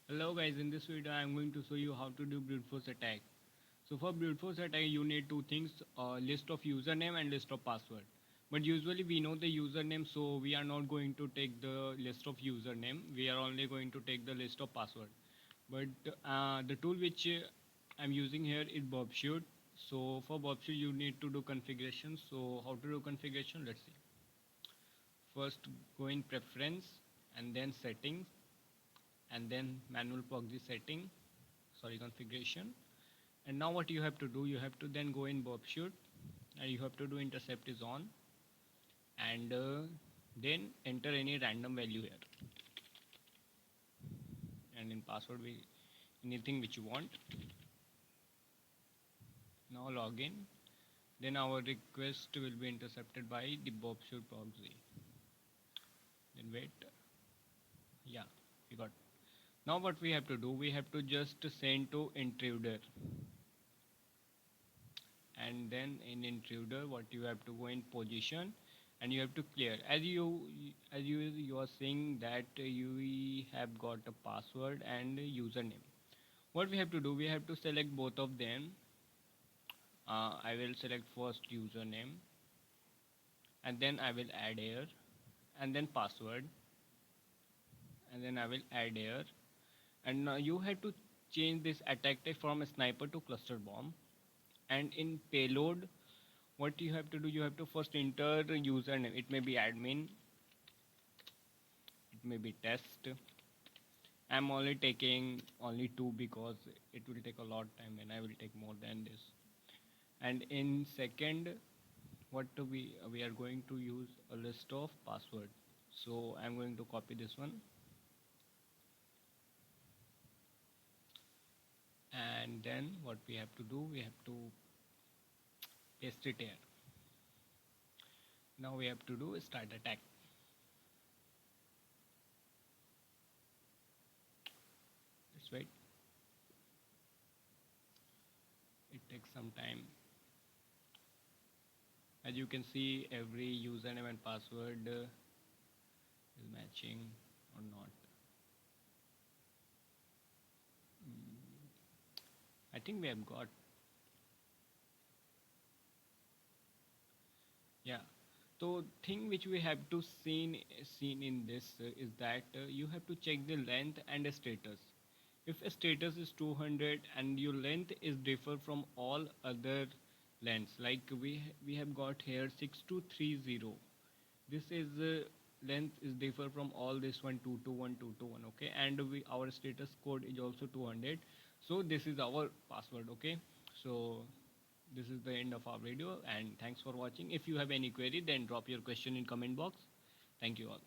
Hello guys, in this video I am going to show you how to do brute force attack. So for brute force attack you need two things, list of username and list of password. But usually we know the username, so we are not going to take the list of username, we are only going to take the list of password. But the tool which I'm using here is Bobshoot. So for Bobshoot you need to do configuration. So how to do configuration, let's see. First go in preference and then settings and then manual proxy setting, sorry, configuration. And now what you have to do, you have to then go in Bobshoot and you have to do intercept is on, and then enter any random value here, and in password we anything which you want. Now log in, then our request will be intercepted by the Bobshoot proxy. Then wait, yeah, we got. Now what we have to do, we have to just send to intruder, and then in intruder what you have to go in position and you have to clear, as you are saying that you have got a password and a username. What we have to do, we have to select both of them. I will select first username and then I will add here, and then password, and then I will add here. And now you have to change this attack type from a sniper to cluster bomb. And in payload what you have to do, you have to first enter username, it may be admin, it may be test. I'm only taking only two because it will take a lot time and I will take more than this. And in second, what we are going to use a list of password. So I'm going to copy this one, and then what we have to do, we have to paste it here. Now we have to do is start attack. Let's wait, it takes some time. As you can see, every username and password is matching or not. I think we have got, yeah. So thing which we have to seen in this is that you have to check the length and the status. If a status is 200 and your length is differ from all other lengths, like we have got here 6230. This is length is differ from all this 1221 okay, and we our status code is also 200. So this is our password, okay. So this is the end of our video and thanks for watching. If you have any query, then drop your question in comment box. Thank you all.